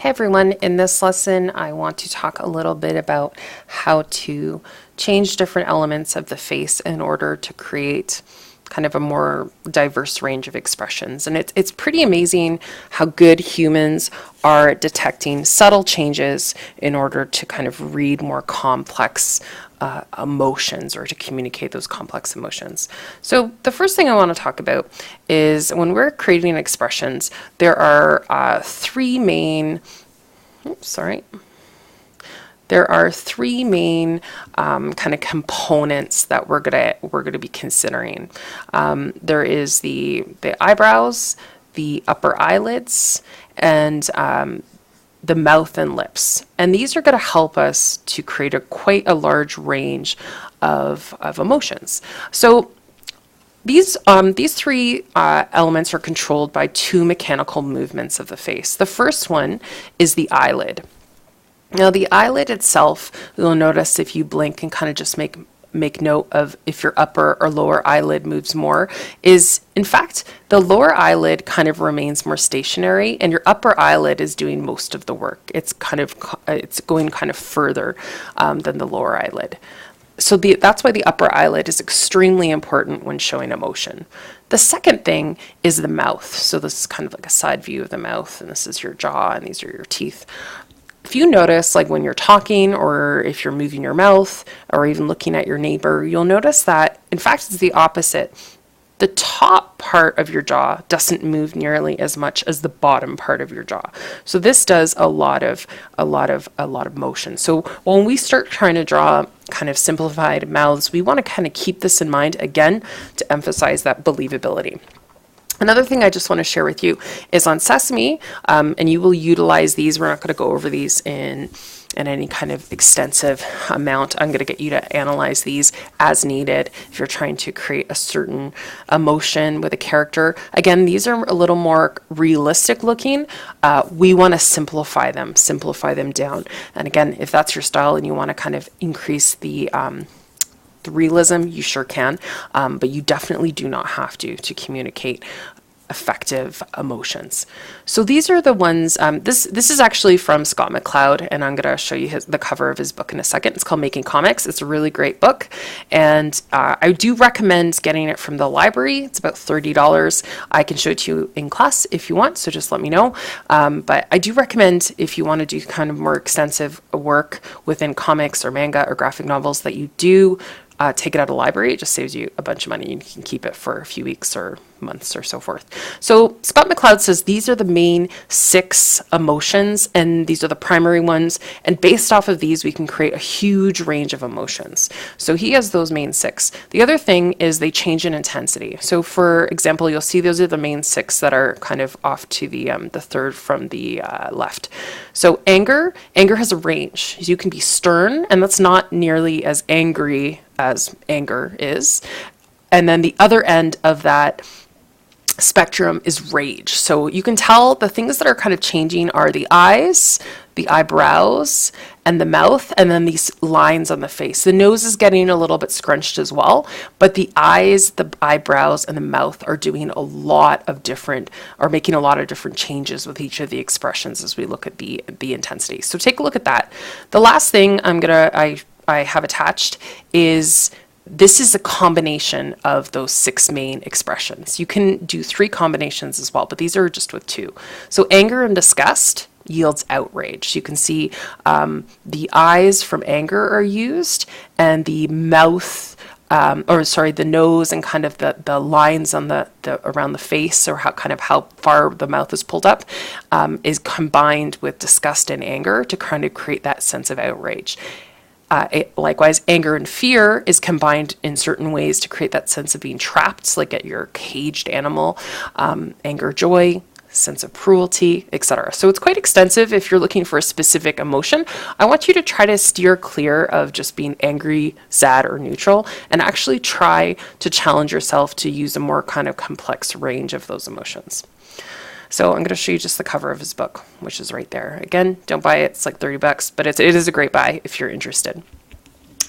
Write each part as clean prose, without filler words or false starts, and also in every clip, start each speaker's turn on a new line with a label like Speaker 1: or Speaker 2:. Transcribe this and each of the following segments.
Speaker 1: Hey everyone, in this lesson I want to talk a little bit about how to change different elements of the face in order to create kind of a more diverse range of expressions. And it's pretty amazing how good humans are at detecting subtle changes in order to kind of read more complex emotions or to communicate those complex emotions. So the first thing I want to talk about is when we're creating expressions, there are three main kind of components that we're gonna be considering. There is the eyebrows, the upper eyelids, and the mouth and lips. And these are going to help us to create quite a large range of emotions. So these three elements are controlled by two mechanical movements of the face. The first one is the eyelid. Now the eyelid itself, you'll notice if you blink and kind of just make note of if your upper or lower eyelid moves more, is in fact the lower eyelid kind of remains more stationary and your upper eyelid is doing most of the work. It's going kind of further than the lower eyelid. So that's why the upper eyelid is extremely important when showing emotion. The second thing is the mouth. So this is kind of like a side view of the mouth, and this is your jaw and these are your teeth. If you notice, like when you're talking or if you're moving your mouth or even looking at your neighbor, you'll notice that, in fact, it's the opposite. The top part of your jaw doesn't move nearly as much as the bottom part of your jaw. So this does a lot of motion. So when we start trying to draw kind of simplified mouths, we want to kind of keep this in mind again to emphasize that believability. Another thing I just want to share with you is on Sesame, and you will utilize these. We're not going to go over these in any kind of extensive amount. I'm going to get you to analyze these as needed if you're trying to create a certain emotion with a character. Again, these are a little more realistic looking. We want to simplify them down. And again, if that's your style and you want to kind of increase the realism, you sure can, but you definitely do not have to communicate effective emotions. So these are the ones, this is actually from Scott McCloud, and I'm going to show you the cover of his book in a second. It's called Making Comics. It's a really great book, and I do recommend getting it from the library. It's about $30. I can show it to you in class if you want, so just let me know. But I do recommend, if you want to do kind of more extensive work within comics or manga or graphic novels, that you do take it out of the library. It just saves you a bunch of money. You can keep it for a few weeks or months or so forth. So Scott McCloud says these are the main 6 emotions, and these are the primary ones. And based off of these, we can create a huge range of emotions. So he has those main 6. The other thing is they change in intensity. So for example, you'll see those are the main 6 that are kind of off to the third from the left. So anger has a range. You can be stern, and that's not nearly as angry as anger is. And then the other end of that spectrum is rage. So you can tell the things that are kind of changing are the eyes, the eyebrows, and the mouth, and then these lines on the face. The nose is getting a little bit scrunched as well, but the eyes, the eyebrows, and the mouth are doing a lot of different, or making a lot of different changes with each of the expressions as we look at the intensity. So take a look at that. The last thing I have attached is this is a combination of those 6 main expressions. You can do 3 combinations as well, but these are just with 2. So anger and disgust yields outrage. You can see the eyes from anger are used, and the mouth, the nose and kind of the lines on the around the face, or how far the mouth is pulled up, is combined with disgust and anger to kind of create that sense of outrage. Likewise, anger and fear is combined in certain ways to create that sense of being trapped, like at your caged animal. Anger, joy, sense of cruelty, etc. So it's quite extensive. If you're looking for a specific emotion, I want you to try to steer clear of just being angry, sad, or neutral, and actually try to challenge yourself to use a more kind of complex range of those emotions. So I'm going to show you just the cover of his book, which is right there. Again, don't buy it. It's like $30, but it is a great buy if you're interested.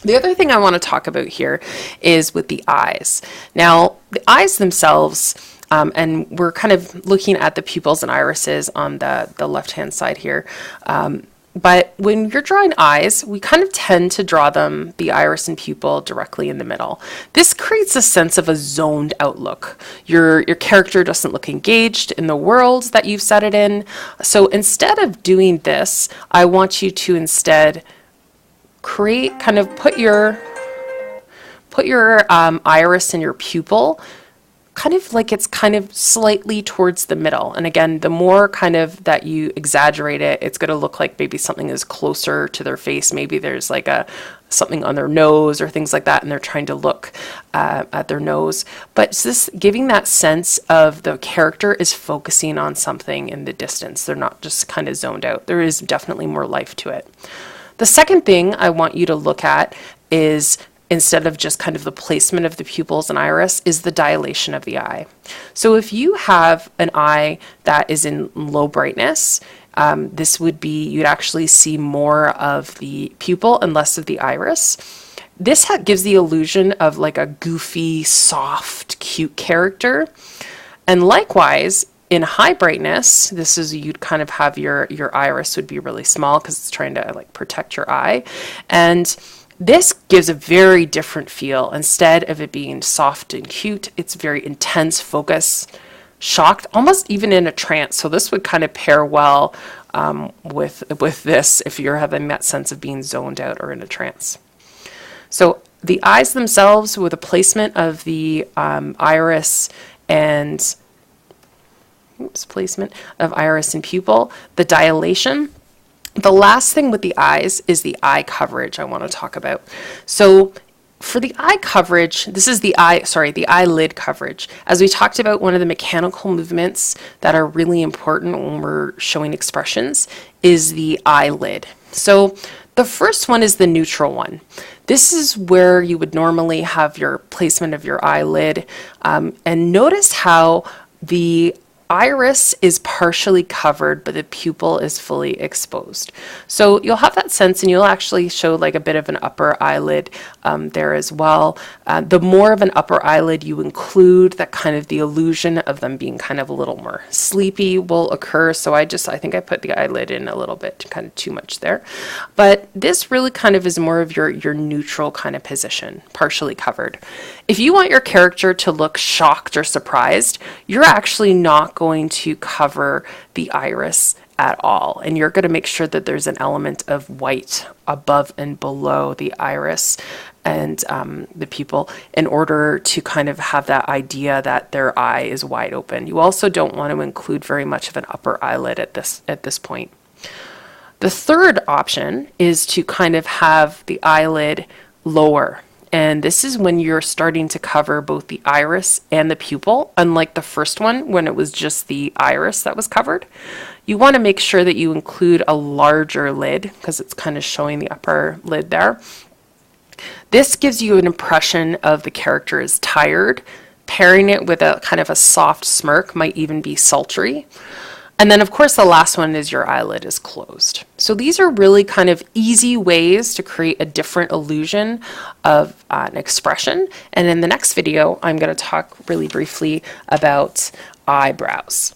Speaker 1: The other thing I want to talk about here is with the eyes. Now, the eyes themselves, And we're kind of looking at the pupils and irises on the left-hand side here. But when you're drawing eyes, we kind of tend to draw them, the iris and pupil, directly in the middle. This creates a sense of a zoned outlook. Your character doesn't look engaged in the world that you've set it in. So instead of doing this, I want you to instead create, kind of put your iris and your pupil kind of like it's kind of slightly towards the middle. And again, the more kind of that you exaggerate it, it's going to look like maybe something is closer to their face. Maybe there's like something on their nose or things like that, and they're trying to look at their nose. But it's this giving that sense of the character is focusing on something in the distance. They're not just kind of zoned out. There is definitely more life to it. The second thing I want you to look at is, instead of just kind of the placement of the pupils and iris, is the dilation of the eye. So if you have an eye that is in low brightness, this would be, you'd actually see more of the pupil and less of the iris. This gives the illusion of like a goofy, soft, cute character. And likewise, in high brightness, this is, you'd kind of have your iris would be really small because it's trying to like protect your eye. And this gives a very different feel. Instead of it being soft and cute, it's very intense, focus, shocked, almost even in a trance. So this would kind of pair well with this if you're having that sense of being zoned out or in a trance. So the eyes themselves, with the placement of the iris and placement of iris and pupil, the dilation. The last thing with the eyes is the eye coverage I want to talk about. So for the eye coverage, this is the eyelid coverage. As we talked about, one of the mechanical movements that are really important when we're showing expressions is the eyelid. So the first one is the neutral one. This is where you would normally have your placement of your eyelid. And notice how the iris is partially covered, but the pupil is fully exposed. So you'll have that sense, and you'll actually show like a bit of an upper eyelid there as well. The more of an upper eyelid you include, that kind of the illusion of them being kind of a little more sleepy will occur. So I think I put the eyelid in a little bit, kind of too much there. But this really kind of is more of your neutral kind of position, partially covered. If you want your character to look shocked or surprised, you're actually not going to cover the iris at all, and you're going to make sure that there's an element of white above and below the iris and the pupil in order to kind of have that idea that their eye is wide open. You also don't want to include very much of an upper eyelid at this point. The third option is to kind of have the eyelid lower. And this is when you're starting to cover both the iris and the pupil, unlike the first one when it was just the iris that was covered. You want to make sure that you include a larger lid because it's kind of showing the upper lid there. This gives you an impression of the character is tired. Pairing it with a kind of a soft smirk might even be sultry. And then, of course, the last one is your eyelid is closed. So these are really kind of easy ways to create a different illusion of an expression. And in the next video, I'm going to talk really briefly about eyebrows.